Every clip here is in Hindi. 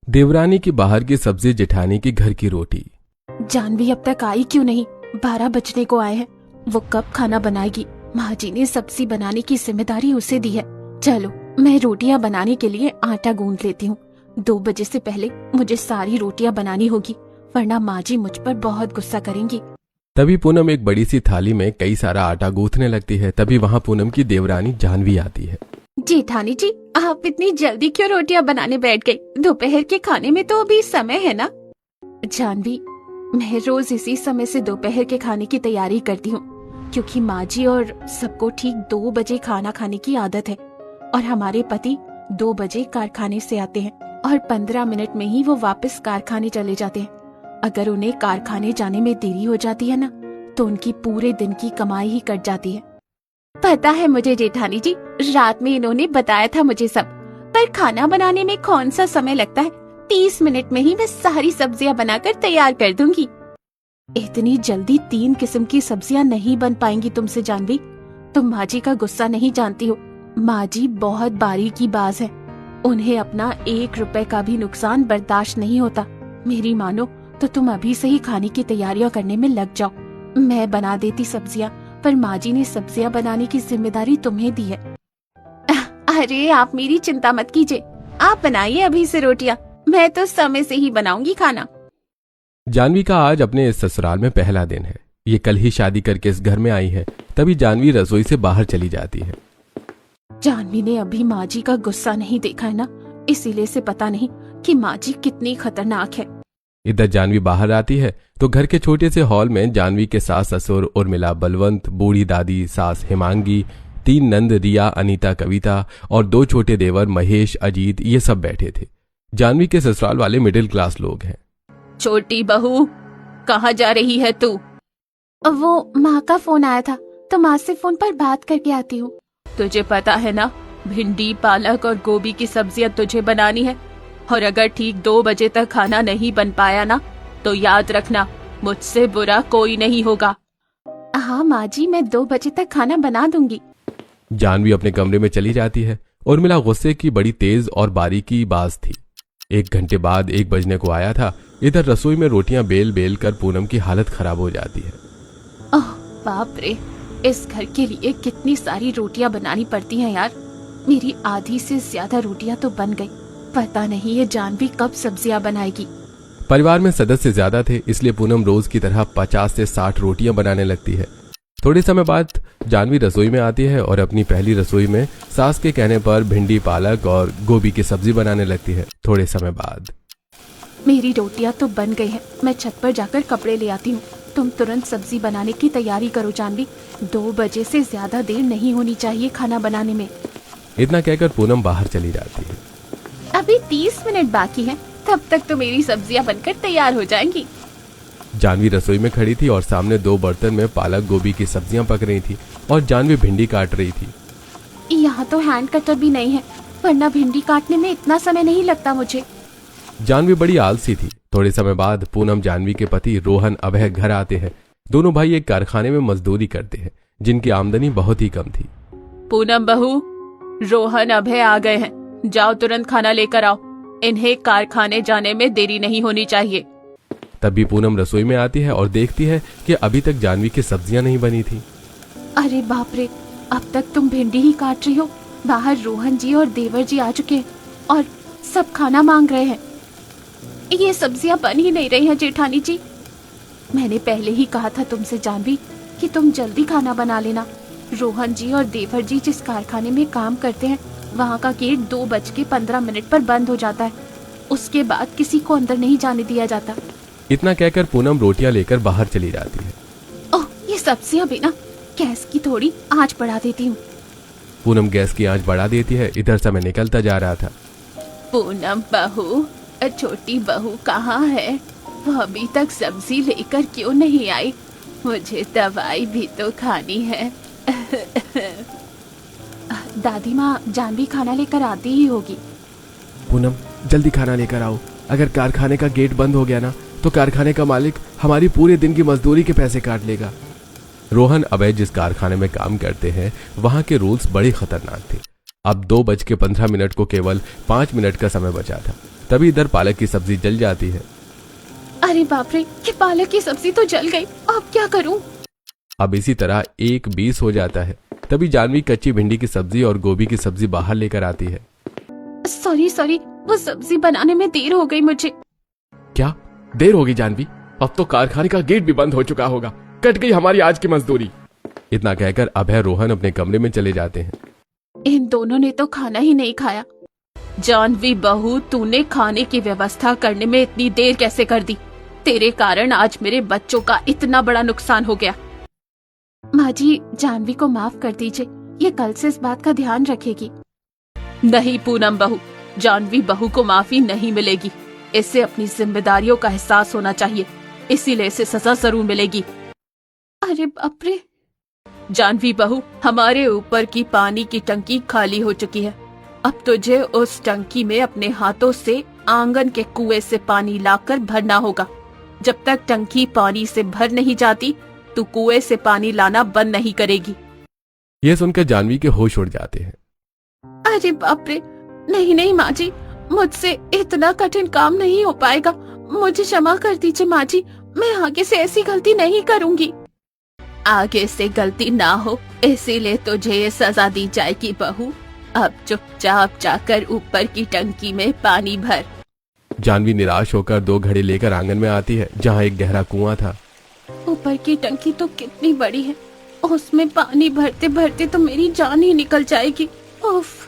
देवरानी की बाहर की सब्जी, जेठानी की घर की रोटी। जानवी अब तक आई क्यों नहीं? 12 बजने को आए हैं। वो कब खाना बनाएगी? माँ जी ने सब्जी बनाने की जिम्मेदारी उसे दी है। चलो मैं रोटियां बनाने के लिए आटा गूंद लेती हूँ। 2 बजे से पहले मुझे सारी रोटियां बनानी होगी, वरना माँ जी मुझ पर बहुत गुस्सा करेंगी। तभी पूनम एक बड़ी सी थाली में कई सारा आटा गूंथने लगती है। तभी वहाँ पूनम की देवरानी जानवी आती है। जेठानी जी, आप इतनी जल्दी क्यों रोटियां बनाने बैठ गई? दोपहर के खाने में तो अभी समय है ना? जानवी, मैं रोज इसी समय से दोपहर के खाने की तैयारी करती हूँ, क्योंकि माँ जी और सबको ठीक 2 बजे खाना खाने की आदत है और हमारे पति 2 बजे कारखाने से आते हैं और 15 मिनट में ही वो वापस कारखाने चले जाते हैं। अगर उन्हें कारखाने जाने में देरी हो जाती है ना, तो उनकी पूरे दिन की कमाई ही कट जाती है। पता है मुझे जेठानी जी, रात में इन्होंने बताया था मुझे सब। पर खाना बनाने में कौन सा समय लगता है? 30 मिनट में ही मैं सारी सब्जियां बनाकर तैयार कर दूंगी। इतनी जल्दी 3 किस्म की सब्जियां नहीं बन पाएंगी तुमसे जानवी। तुम माँ जी का गुस्सा नहीं जानती हो। माँ जी बहुत बारीकी बाज है, उन्हें अपना 1 रुपए का भी नुकसान बर्दाश्त नहीं होता। मेरी मानो तो तुम अभी से ही खाने की तैयारियां करने में लग जाओ। मैं बना देती सब्जियां, पर माँ जी ने सब्जियां बनाने की जिम्मेदारी तुम्हें दी है। अरे आप मेरी चिंता मत कीजिए, आप बनाइए अभी से रोटियां, मैं तो समय से ही बनाऊंगी खाना। जानवी का आज अपने इस ससुराल में पहला दिन है। ये कल ही शादी करके इस घर में आई है। तभी जानवी रसोई से बाहर चली जाती है। जानवी ने अभी माँ जी का गुस्सा नहीं देखा है ना, इसीलिए से पता नहीं कि माँ जी कितनी खतरनाक है। इधर जानवी बाहर आती है तो घर के छोटे से हॉल में जानवी के सास ससुर उर्मिला, बलवंत, बूढ़ी दादी, सास हिमांगी, 3 नंद रिया, अनीता, कविता और 2 छोटे देवर महेश, अजीत, ये सब बैठे थे। जानवी के ससुराल वाले मिडिल क्लास लोग हैं। छोटी बहू, कहाँ जा रही है तू? वो माँ का फोन आया था, तो माँ से फोन पर बात करके आती हूँ। तुझे पता है ना, भिंडी, पालक और गोभी की सब्जियां तुझे बनानी है, और अगर ठीक 2 बजे तक खाना नहीं बन पाया ना, तो याद रखना मुझसे बुरा कोई नहीं होगा। हाँ माँ जी, मैं 2 बजे तक खाना बना दूंगी। जानवी अपने कमरे में चली जाती है। उर्मिला गुस्से की बड़ी तेज और बारीकी बाज थी। 1 घंटे बाद 1 बजने को आया था। इधर रसोई में रोटियां बेल बेल कर पूनम की हालत खराब हो जाती है। ओह बाप रे, इस घर के लिए कितनी सारी रोटियां बनानी पड़ती हैं यार। मेरी आधी से ज्यादा रोटियां तो बन गई। पता नहीं ये जानवी कब सब्जियां बनाएगी। परिवार में सदस्य ज्यादा थे, इसलिए पूनम रोज की तरह 50 से 60 रोटियां बनाने लगती है। थोड़े समय बाद जानवी रसोई में आती है और अपनी पहली रसोई में सास के कहने पर भिंडी, पालक और गोभी की सब्जी बनाने लगती है। थोड़े समय बाद मेरी रोटियां तो बन गई हैं, मैं छत पर जाकर कपड़े ले आती हूँ। तुम तुरंत सब्जी बनाने की तैयारी करो जानवी। 2 बजे से ज्यादा देर नहीं होनी चाहिए खाना बनाने में। इतना कहकर पूनम बाहर चली जाती है। अभी 30 मिनट बाकी हैं, तब तक तो मेरी सब्जियां बनकर तैयार हो जाएंगी। जानवी रसोई में खड़ी थी और सामने 2 बर्तन में पालक, गोभी की सब्जियां पक रही थी और जानवी भिंडी काट रही थी। यहाँ तो हैंड कटर भी नहीं है, वरना भिंडी काटने में इतना समय नहीं लगता मुझे। जानवी बड़ी आलसी थी। थोड़े समय बाद पूनम, जानवी के पति रोहन, अभय घर आते हैं। दोनों भाई एक कारखाने में मजदूरी करते हैं, जिनकी आमदनी बहुत ही कम थी। पूनम बहू, रोहन, अभय आ गए हैं, जाओ तुरंत खाना लेकर आओ। इन्हें कारखाने जाने में देरी नहीं होनी चाहिए। तभी पूनम रसोई में आती है और देखती है कि अभी तक जानवी की सब्जियां नहीं बनी थी। अरे बाप रे, अब तक तुम भिंडी ही काट रही हो। बाहर रोहन जी और देवर जी आ चुके हैं और सब खाना मांग रहे हैं। ये सब्जियां बन ही नहीं रही हैं जेठानी जी। मैंने पहले ही कहा था तुमसे जानवी कि तुम जल्दी खाना बना लेना। रोहन जी और देवर जी जिस कारखाने में काम करते हैं, वहाँ का गेट 2:15 पर बंद हो जाता है। उसके बाद किसी को अंदर नहीं जाने दिया जाता। इतना कहकर पूनम रोटियां लेकर बाहर चली जाती है। ओह, ये सब्जियां भी ना, गैस की थोड़ी आंच बढ़ा देती हूँ। पूनम गैस की आंच बढ़ा देती है। इधर समय निकलता जा रहा था। पूनम बहू, छोटी बहू कहाँ है? वो अभी तक सब्जी लेकर क्यों नहीं आई? मुझे दवाई भी तो खानी है। दादी माँ, जानवी खाना लेकर आती ही होगी। पूनम, जल्दी खाना लेकर आओ। अगर कारखाने का गेट बंद हो गया ना, तो कारखाने का मालिक हमारी पूरे दिन की मजदूरी के पैसे काट लेगा। रोहन, अभय जिस कारखाने में काम करते हैं, वहां के रूल्स बड़े खतरनाक थे। अब 2:15 को केवल 5 मिनट का समय बचा था। तभी इधर पालक की सब्जी जल जाती है। अरे बाप रे, ये पालक की सब्जी तो जल गई, अब क्या करूं? अब इसी तरह 1:20 हो जाता है। तभी जानवी कच्ची भिंडी की सब्जी और गोभी की सब्जी बाहर लेकर आती है। सॉरी, वो सब्जी बनाने में देर हो गई मुझे। क्या देर होगी जानवी? अब तो कारखाने का गेट भी बंद हो चुका होगा। कट गई हमारी आज की मजदूरी। इतना कहकर अभय रोहन अपने कमरे में चले जाते हैं। इन दोनों ने तो खाना ही नहीं खाया। जानवी बहू, तूने खाने की व्यवस्था करने में इतनी देर कैसे कर दी? तेरे कारण आज मेरे बच्चों का इतना बड़ा नुकसान हो गया। माँ जी, जानवी को माफ कर दीजिए, ये कल से इस बात का ध्यान रखेगी। नहीं पूनम बहू, जानवी बहू को माफी नहीं मिलेगी। इसे अपनी जिम्मेदारियों का एहसास होना चाहिए, इसीलिए इसे सजा जरूर मिलेगी। अरे बाप रे। जानवी बहू, हमारे ऊपर की पानी की टंकी खाली हो चुकी है। अब तुझे उस टंकी में अपने हाथों से आंगन के कुएं से पानी लाकर भरना होगा। जब तक टंकी पानी से भर नहीं जाती, तू कुएं से पानी लाना बंद नहीं करेगी। यह सुनकर जानवी के होश उड़ जाते हैं। अरे बाप रे, नहीं माँ जी, मुझसे इतना कठिन काम नहीं हो पाएगा। मुझे क्षमा कर दीजिए माँ जी, मैं आगे से ऐसी गलती नहीं करूँगी। आगे से गलती ना हो इसीलिए तुझे ये सजा दी जाएगी बहू। अब चुपचाप जाकर ऊपर की टंकी में पानी भर। जानवी निराश होकर 2 घड़े लेकर आंगन में आती है, जहाँ एक गहरा कुआं था। ऊपर की टंकी तो कितनी बड़ी है, उसमें पानी भरते भरते तो मेरी जान ही निकल जाएगी। उफ।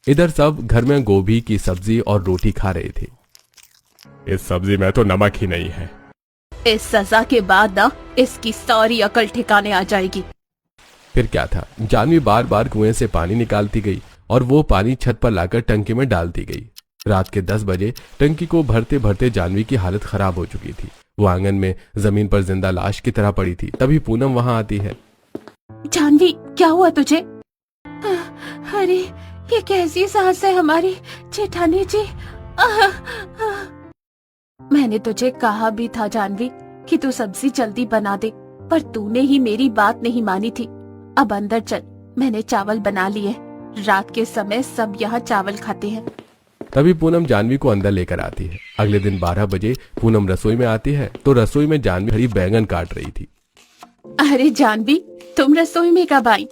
इधर सब घर में गोभी की सब्जी और रोटी खा रहे थे। इस सब्जी में तो नमक ही नहीं है। इस सजा के बाद ना इसकी सारी अकल ठिकाने आ जाएगी। फिर क्या था, जानवी बार बार कुएं से पानी निकालती गई और वो पानी छत पर लाकर टंकी में डालती गई। रात के 10 बजे टंकी को भरते भरते जानवी की हालत खराब हो चुकी थी। वो आंगन में जमीन पर जिंदा लाश की तरह पड़ी थी। तभी पूनम वहां आती है। जानवी, क्या हुआ तुझे? अरे ये कैसी सांस है हमारी जेठानी जी। मैंने तुझे कहा भी था जानवी कि तू सब्जी जल्दी बना दे, पर तूने ही मेरी बात नहीं मानी थी। अब अंदर चल, मैंने चावल बना लिए। रात के समय सब यहाँ चावल खाते हैं। तभी पूनम जानवी को अंदर लेकर आती है। अगले दिन 12 बजे पूनम रसोई में आती है तो रसोई में जानवी हरी बैंगन काट रही थी। अरे जानवी, तुम रसोई में कब आई?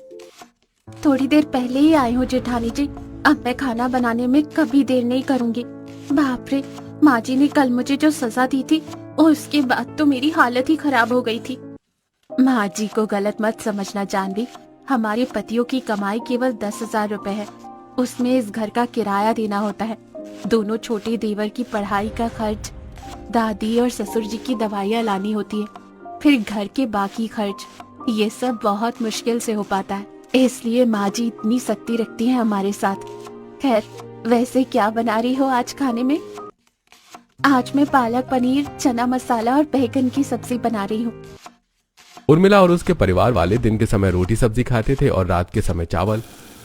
थोड़ी देर पहले ही आई हूँ जेठानी जी। अब मैं खाना बनाने में कभी देर नहीं करूँगी। बाप रे, माँ जी ने कल मुझे जो सजा दी थी उसके बाद तो मेरी हालत ही खराब हो गई थी। माँ जी को गलत मत समझना जानवी, हमारे पतियों की कमाई केवल 10,000 रुपए है। उसमें इस घर का किराया देना होता है, दोनों छोटे देवर की पढ़ाई का खर्च, दादी और ससुर जी की दवाइयाँ लानी होती है, फिर घर के बाकी खर्च। ये सब बहुत मुश्किल से हो पाता है, इसलिए माँ जी इतनी सख्ती रखती है हमारे साथ। खैर, वैसे क्या बना रही हो आज खाने में? आज मैं पालक पनीर, चना मसाला और बैंगन की सब्जी बना रही हूँ। उर्मिला और उसके परिवार वाले दिन के समय रोटी सब्जी खाते थे और रात के समय चावल।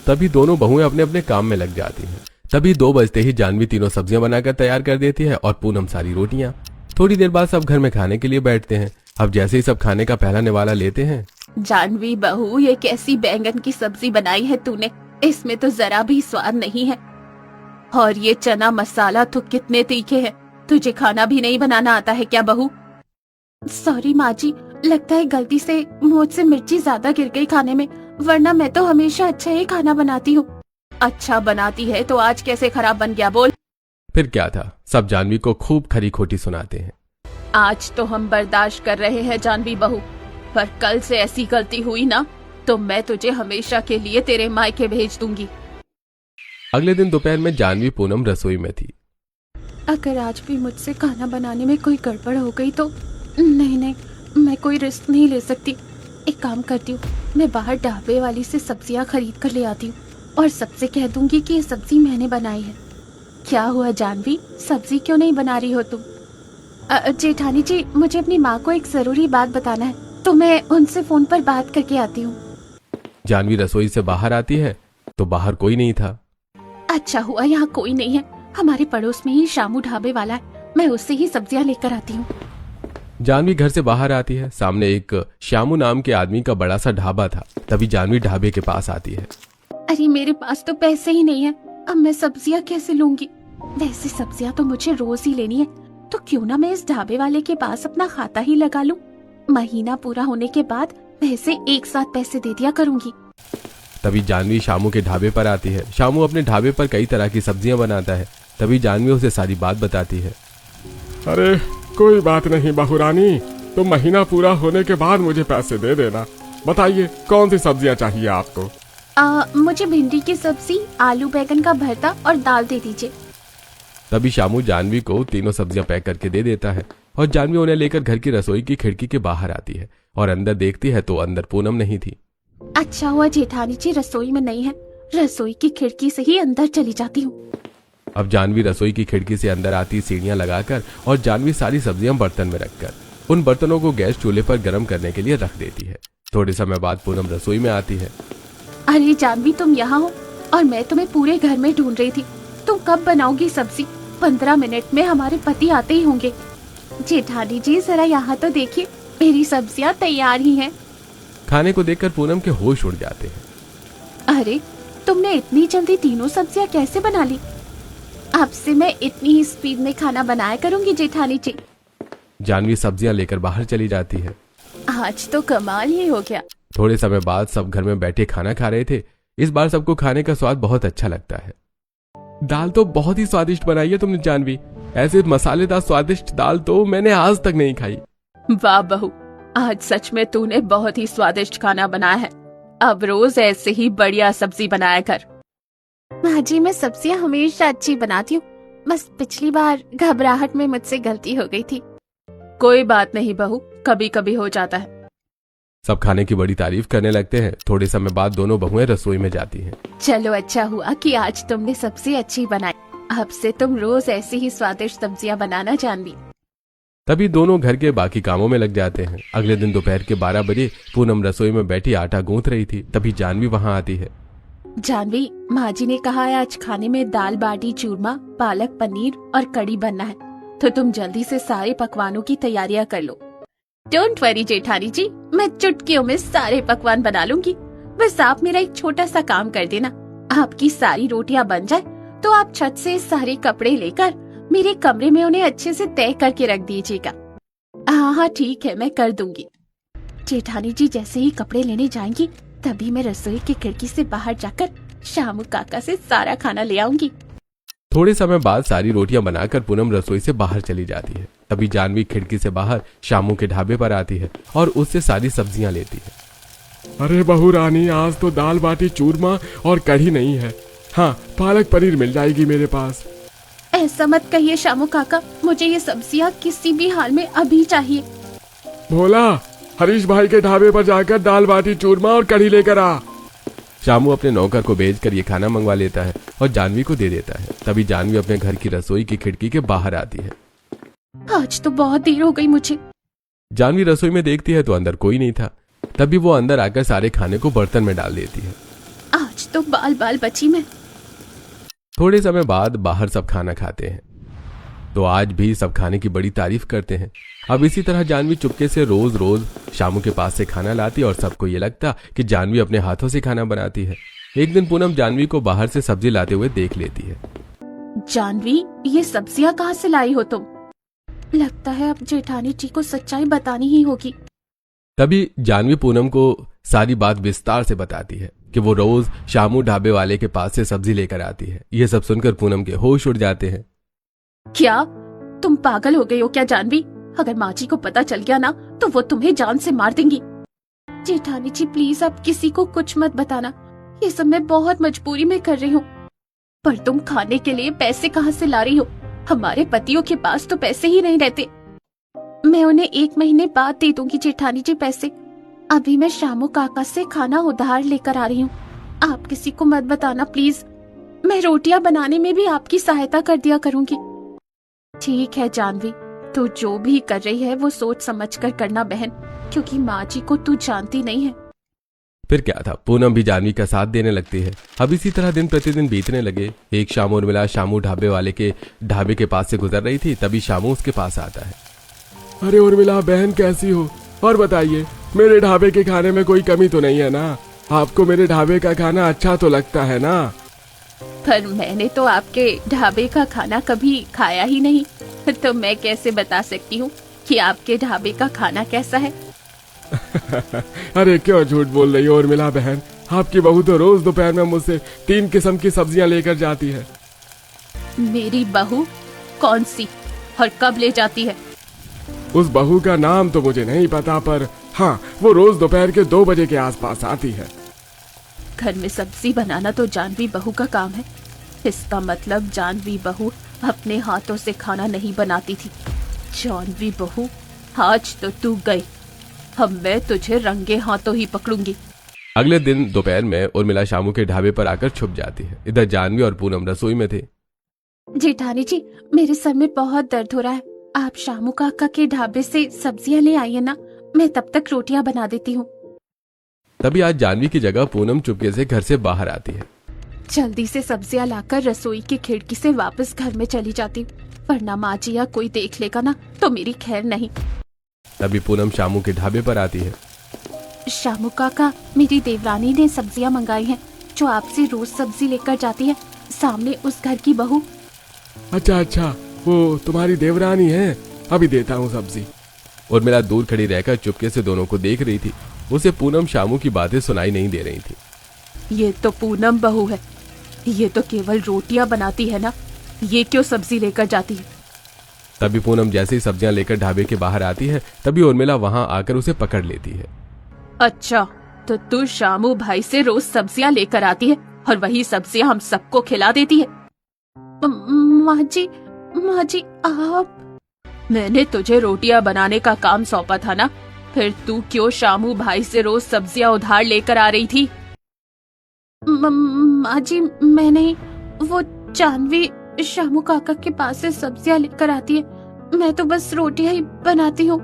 तभी दोनों बहुएं अपने अपने काम में लग जाती हैं। तभी 2 बजते ही जानवी तीनों सब्जियां बनाकर तैयार कर देती है और पूनम सारी रोटियां। थोड़ी देर बाद सब घर में खाने के लिए बैठते हैं। अब जैसे ही सब खाने का पहला निवाला लेते हैं। जानवी बहू, ये कैसी बैंगन की सब्जी बनाई है तूने? इसमें तो जरा भी स्वाद नहीं है। और ये चना मसाला तो कितने तीखे हैं। तुझे खाना भी नहीं बनाना आता है क्या बहू? सॉरी माँ जी, लगता है गलती से मुझसे मिर्ची ज्यादा गिर गई खाने में, वरना मैं तो हमेशा अच्छा ही खाना बनाती हूँ। अच्छा बनाती है तो आज कैसे खराब बन गया बोल? फिर क्या था, सब जानवी को खूब खरी खोटी सुनाते हैं। आज तो हम बर्दाश्त कर रहे हैं जानवी बहू, पर कल से ऐसी गलती हुई ना तो मैं तुझे हमेशा के लिए तेरे मायके भेज दूंगी। अगले दिन दोपहर में जानवी पूनम रसोई में थी। अगर आज भी मुझसे खाना बनाने में कोई गड़बड़ हो गई तो नहीं, मैं कोई रिस्क नहीं ले सकती। एक काम करती हूँ, मैं बाहर ढाबे वाली से सब्जियाँ खरीद कर ले आती हूँ और सबसे कह दूंगी कि ये सब्जी मैंने बनाई है। क्या हुआ जानवी, सब्जी क्यों नहीं बना रही हो तुम? जेठानी जी, मुझे अपनी माँ को एक जरूरी बात बताना है, तो मैं उनसे फोन पर बात करके आती हूँ। जानवी रसोई से बाहर आती है तो बाहर कोई नहीं था। अच्छा हुआ यहाँ कोई नहीं है, हमारे पड़ोस में ही शामू ढाबे वाला है, मैं उससे ही सब्जियाँ लेकर आती हूँ। जानवी घर से बाहर आती है। सामने एक श्यामू नाम के आदमी का बड़ा सा ढाबा था। तभी जानवी ढाबे के पास आती है। अरे मेरे पास तो पैसे ही नहीं है, अब मैं सब्जियां कैसे लूंगी? वैसे सब्जियां तो मुझे रोज ही लेनी है, तो क्यों ना मैं इस ढाबे वाले के पास अपना खाता ही लगा लूं। महीना पूरा होने के बाद वैसे एक साथ पैसे दे दिया करूंगी। तभी जानवी शामू के ढाबे पर आती है। शामू अपने ढाबे पर कई तरह की सब्जियां बनाता है। तभी जानवी उसे सारी बात बताती है। अरे कोई बात नहीं बहू रानी, तो महीना पूरा होने के बाद मुझे पैसे दे देना। बताइए कौन सी सब्जियां चाहिए आपको? मुझे भिंडी की सब्जी, आलू बैगन का भरता और दाल दे दीजिए। तभी शामू जानवी को तीनों सब्जियां पैक करके दे देता है और जानवी उन्हें लेकर घर की रसोई की खिड़की के बाहर आती है और अंदर देखती है तो अंदर पूनम नहीं थी। अच्छा हुआ जेठानी जी रसोई में नहीं है, रसोई की खिड़की से ही अंदर चली जाती हूँ। अब जानवी रसोई की खिड़की से अंदर आती सीढ़ियां लगाकर और जानवी सारी सब्जियां बर्तन में रखकर उन बर्तनों को गैस चूल्हे पर गर्म करने के लिए रख देती है। थोड़े समय बाद पूनम रसोई में आती है। अरे जानवी तुम यहाँ हो और मैं तुम्हें पूरे घर में ढूंढ रही थी। तुम कब बनाओगी सब्जी? 15 मिनट में हमारे पति आते ही होंगे। जेठानी जी जरा यहाँ तो देखिए, मेरी सब्जियाँ तैयार ही हैं। खाने को देखकर पूनम के होश उड़ जाते हैं। अरे तुमने इतनी जल्दी तीनों सब्जियाँ कैसे बना ली? अब से मैं इतनी ही स्पीड में खाना बनाया करूंगी जेठानी जी। जानवी सब्जियां लेकर बाहर चली जाती है। आज तो कमाल ही हो गया। थोड़े समय बाद सब घर में बैठे खाना खा रहे थे। इस बार सबको खाने का स्वाद बहुत अच्छा लगता है। दाल तो बहुत ही स्वादिष्ट बनाई है तुमने जानवी। ऐसे मसालेदार स्वादिष्ट दाल तो मैंने आज तक नहीं खाई। वाह बहू, आज सच में तूने बहुत ही स्वादिष्ट खाना बनाया है। अब रोज ऐसे ही बढ़िया सब्जी बनाया कर। माँ जी मैं सब्जियाँ हमेशा अच्छी बनाती हूँ, बस पिछली बार घबराहट में मुझसे गलती हो गई थी। कोई बात नहीं बहू, कभी कभी हो जाता है। सब खाने की बड़ी तारीफ करने लगते हैं। थोड़े समय बाद दोनों बहुएं रसोई में जाती हैं। चलो अच्छा हुआ कि आज तुमने सबसे अच्छी बनाई। अब से तुम रोज ऐसी ही स्वादिष्ट सब्जियां बनाना जानवी। तभी दोनों घर के बाकी कामों में लग जाते हैं। अगले दिन दोपहर के 12 बजे पूनम रसोई में बैठी आटा गूंथ रही थी। तभी जानवी वहां आती है। जानवी, माँ जी ने कहा है आज खाने में दाल बाटी चूरमा, पालक पनीर और कड़ी बनना है, तो तुम जल्दी से सारे पकवानों की तैयारियां कर लो। डोंट वरी जेठानी जी, मैं चुटकियों में सारे पकवान बना लूंगी। बस आप मेरा एक छोटा सा काम कर देना। आपकी सारी रोटियां बन जाए तो आप छत से सारे कपड़े लेकर मेरे कमरे में उन्हें अच्छे से तय करके रख दीजिएगा। हाँ ठीक है, मैं कर दूंगी। जेठानी जी जैसे ही कपड़े लेने जाएंगी तभी मैं रसोई की खिड़की से बाहर जाकर शामू काका से सारा खाना ले आऊंगी। थोड़े समय बाद सारी रोटियां बनाकर पूनम रसोई से बाहर चली जाती है। तभी जानवी खिड़की से बाहर शामू के ढाबे पर आती है और उससे सारी सब्जियां लेती है। अरे बहू रानी, आज तो दाल बाटी चूरमा और कढ़ी नहीं है। हाँ, पालक पनीर मिल जाएगी मेरे पास। ऐसा मत कहिए शामू काका, मुझे ये सब्जियां किसी भी हाल में अभी चाहिए। भोला, हरीश भाई के ढाबे पर जाकर दाल बाटी चूरमा और कढ़ी लेकर आ। शामू अपने नौकर को भेजकर ये खाना मंगवा लेता है और जानवी को दे देता है। तभी जानवी अपने घर की रसोई की खिड़की के बाहर आती है। आज तो बहुत देर हो गई मुझे। जानवी रसोई में देखती है तो अंदर कोई नहीं था। तभी वो अंदर आकर सारे खाने को बर्तन में डाल देती है। आज तो बाल बाल बची मैं। थोड़े समय बाद बाहर सब खाना खाते हैं तो आज भी सब खाने की बड़ी तारीफ करते हैं। अब इसी तरह जानवी चुपके से रोज रोज शामू के पास से खाना लाती और सबको ये लगता कि जानवी अपने हाथों से खाना बनाती है। एक दिन पूनम जानवी को बाहर से सब्जी लाते हुए देख लेती है। जानवी, ये सब्जियां कहाँ से लाई हो तुम? लगता है अब जेठानी जी को सच्चाई बतानी ही होगी। तभी जानवी पूनम को सारी बात विस्तार से बताती है कि वो रोज शामू ढाबे वाले के पास से सब्जी लेकर आती है। ये सब सुनकर पूनम के होश उड़ जाते हैं। क्या तुम पागल हो गई हो क्या जानवी? अगर माँ जी को पता चल गया ना तो वो तुम्हें जान से मार देंगी। जेठानी जी प्लीज आप किसी को कुछ मत बताना, ये सब मैं बहुत मजबूरी में कर रही हूँ। पर तुम खाने के लिए पैसे कहाँ से ला रही हो? हमारे पतियों के पास तो पैसे ही नहीं रहते। मैं उन्हें 1 महीने बाद दे दूंगी जेठानी जी पैसे। अभी मैं शामू काका से खाना उधार लेकर आ रही हूँ। आप किसी को मत बताना प्लीज। मैं रोटियां बनाने में भी आपकी सहायता कर दिया करूंगी। ठीक है जानवी, तू जो भी कर रही है वो सोच समझ कर करना बहन, क्योंकि माँ जी को तू जानती नहीं है। फिर क्या था, पूनम भी जानवी का साथ देने लगती है। अब इसी तरह दिन प्रतिदिन बीतने लगे। एक शाम उर्मिला शामू ढाबे वाले के ढाबे के पास से गुजर रही थी। तभी शामू उसके पास आता है। अरे उर्मिला बहन, कैसी हो? और बताइए, मेरे ढाबे के खाने में कोई कमी तो नहीं है ना? आपको मेरे ढाबे का खाना अच्छा तो लगता है ना? पर मैंने तो आपके ढाबे का खाना कभी खाया ही नहीं, तो मैं कैसे बता सकती हूँ कि आपके ढाबे का खाना कैसा है। अरे क्यों झूठ बोल रही हो उर्मिला बहन? आपकी बहू तो रोज दोपहर में मुझसे 3 किस्म की सब्जियां लेकर जाती है। मेरी बहू कौन सी और कब ले जाती है? उस बहू का नाम तो मुझे नहीं पता, पर हाँ, वो रोज दोपहर के 2 बजे के आसपास आती है। घर में सब्जी बनाना तो जानवी बहू का काम है। इसका मतलब जानवी बहू अपने हाथों से खाना नहीं बनाती थी। जानवी बहू, आज तो तू गई, अब मैं तुझे रंगे हाथों ही पकड़ूंगी। अगले दिन दोपहर में उर्मिला शामू के ढाबे पर आकर छुप जाती है। इधर जानवी और पूनम रसोई में थे। जेठानी जी, मेरे सर में बहुत दर्द हो रहा है। आप शामू काका के ढाबे से सब्जियां ले आइए ना, मैं तब तक रोटियां बना देती हूँ। तभी आज जानवी की जगह पूनम चुपके से घर से बाहर आती है। जल्दी से सब्जियां लाकर रसोई की खिड़की से वापस घर में चली जाती हूँ, वरना माँ जी या कोई देख लेगा ना तो मेरी खैर नहीं। तभी पूनम शामू के ढाबे पर आती है। शामू काका, मेरी देवरानी ने सब्जियां मंगाई हैं, जो आपसे रोज सब्जी लेकर जाती है, सामने उस घर की बहू। अच्छा, वो तुम्हारी देवरानी है? अभी देता हूँ सब्जी। उर्मिला दूर खड़ी रहकर चुपके से दोनों को देख रही थी। उसे पूनम शामू की बातें सुनाई नहीं दे रही थी। ये तो पूनम बहू है, ये तो केवल रोटियां बनाती है ना, ये क्यों सब्जी लेकर जाती है? तभी पूनम जैसे ही सब्जियां लेकर ढाबे के बाहर आती है, तभी उर्मिला वहां आकर उसे पकड़ लेती है। अच्छा, तो तू शामू भाई से रोज सब्जियां लेकर आती है और वही सब्जियां हम सबको खिला देती है। माँ जी आप, मैंने तुझे रोटियां बनाने का काम सौंपा था ना, फिर तू क्यों शामू भाई से रोज सब्जियां उधार लेकर आ रही थी? माँ जी, मैं नहीं, वो जानवी शामू काका के पास से सब्जियां लेकर आती है, मैं तो बस रोटियां ही बनाती हूँ।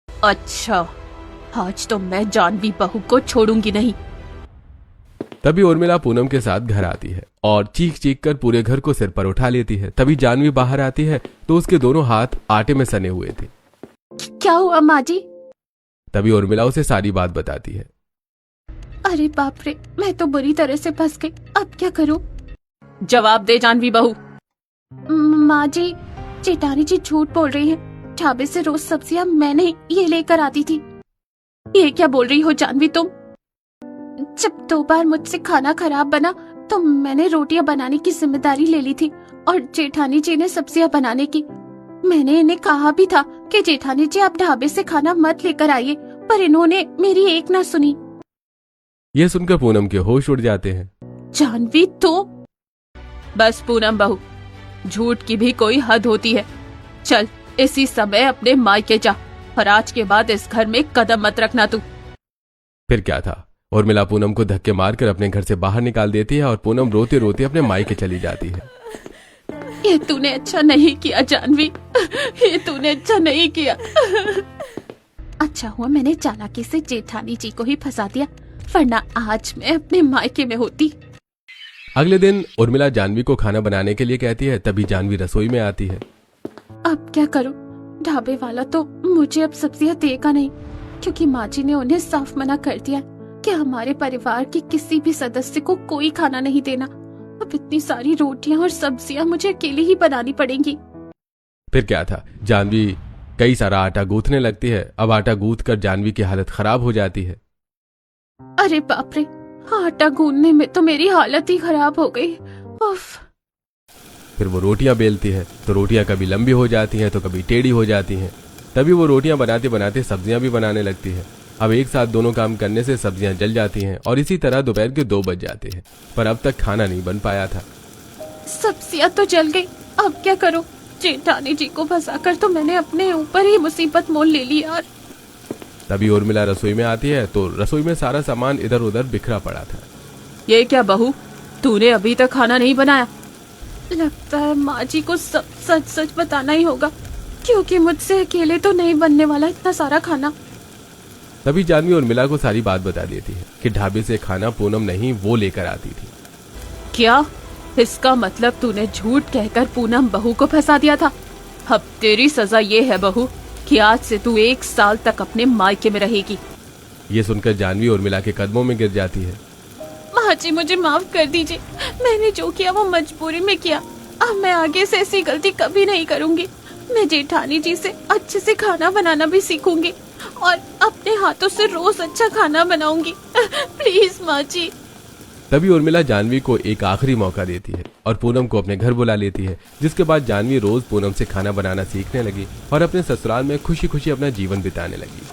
अच्छा, आज तो मैं जानवी बहू को छोड़ूंगी नहीं। तभी उर्मिला पूनम के साथ घर आती है और चीख कर पूरे घर को सिर पर उठा लेती है। तभी जानवी बाहर आती है तो उसके दोनों हाथ आटे में सने हुए थे। क्या हुआ माँ जी? तभी उर्मिला उसे सारी बात बताती है। अरे बाप रे, मैं तो बुरी तरह से फंस गई, अब क्या करूं? जवाब दे जानवी बहू। माँ जी, जेठानी जी झूठ बोल रही है, ढाबे से रोज सब्जियां मैं नहीं, ये लेकर आती थी। ये क्या बोल रही हो जानवी तुम? जब 2 बार मुझसे खाना खराब बना तो मैंने रोटियां बनाने की जिम्मेदारी ले ली थी और जेठानी जी ने सब्जियां बनाने की। मैंने इन्हें कहा भी था कि जेठानी जी आप ढाबे से खाना मत लेकर आइए, पर इन्होंने मेरी एक ना सुनी। यह सुनकर पूनम के होश उड़ जाते हैं। जानवी तो बस पूनम बहू, झूठ की भी कोई हद होती है। चल इसी समय अपने मायके जा और आज के बाद इस घर में कदम मत रखना तू। फिर क्या था, उर्मिला पूनम को धक्के मारकर अपने घर से बाहर निकाल देती है और पूनम रोते रोते अपने मायके चली जाती है। ये तूने अच्छा नहीं किया जानवी, ये तूने अच्छा नहीं किया। अच्छा हुआ मैंने चालाकी से जेठानी जी को ही फंसा दिया, वरना आज मैं अपने मायके में होती। अगले दिन उर्मिला जानवी को खाना बनाने के लिए कहती है। तभी जानवी रसोई में आती है। अब क्या करूं? ढाबे वाला तो मुझे अब सब्जियां देगा नहीं, क्योंकि माँ जी ने उन्हें साफ मना कर दिया कि हमारे परिवार के किसी भी सदस्य को कोई खाना नहीं देना। अब इतनी सारी रोटियां और सब्जियां मुझे अकेले ही बनानी पड़ेंगी। फिर क्या था, जानवी कई सारा आटा गूंथने लगती है। अब आटा गूंथ कर जानवी की हालत खराब हो जाती है। अरे बाप रे, आटा गूंथने में तो मेरी हालत ही खराब हो गई। उफ। फिर वो रोटियां बेलती है तो रोटियां कभी लंबी हो जाती हैं तो कभी टेढ़ी हो जाती हैं। तभी वो रोटियां बनाते बनाते सब्जियां भी बनाने लगती है। अब एक साथ दोनों काम करने से सब्जियां जल जाती हैं और इसी तरह दोपहर के 2 बज जाते हैं, पर अब तक खाना नहीं बन पाया था। सब्जियां तो जल गई, अब क्या करूं? जेठानी जी को फंसाकर तो मैंने अपने ऊपर ही मुसीबत मोल ले ली यार। तभी उर्मिला रसोई में आती है तो रसोई में सारा सामान इधर उधर बिखरा पड़ा था। ये क्या बहू, तूने अभी तक खाना नहीं बनाया? लगता है माँ जी को सब सच सच बताना ही होगा, क्योंकि मुझसे अकेले तो नहीं बनने वाला इतना सारा खाना। तभी जानवी उर्मिला को सारी बात बता देती है कि ढाबे से खाना पूनम नहीं वो लेकर आती थी। क्या? इसका मतलब तूने झूठ कहकर पूनम बहू को फंसा दिया था। अब तेरी सजा ये है बहू कि आज से तू 1 साल तक अपने मायके में रहेगी। ये सुनकर जानवी उर्मिला के कदमों में गिर जाती है। माँ जी मुझे माफ कर दीजिए, मैंने जो किया वो मजबूरी में किया। अब मैं आगे से ऐसी गलती कभी नहीं करूंगी। मैं जेठानी जी से अच्छे से खाना बनाना भी सीखूंगी और अपने हाथों से रोज अच्छा खाना बनाऊंगी। प्लीज माँ जी। तभी उर्मिला जानवी को एक आखिरी मौका देती है और पूनम को अपने घर बुला लेती है, जिसके बाद जानवी रोज पूनम से खाना बनाना सीखने लगी और अपने ससुराल में खुशी खुशी अपना जीवन बिताने लगी।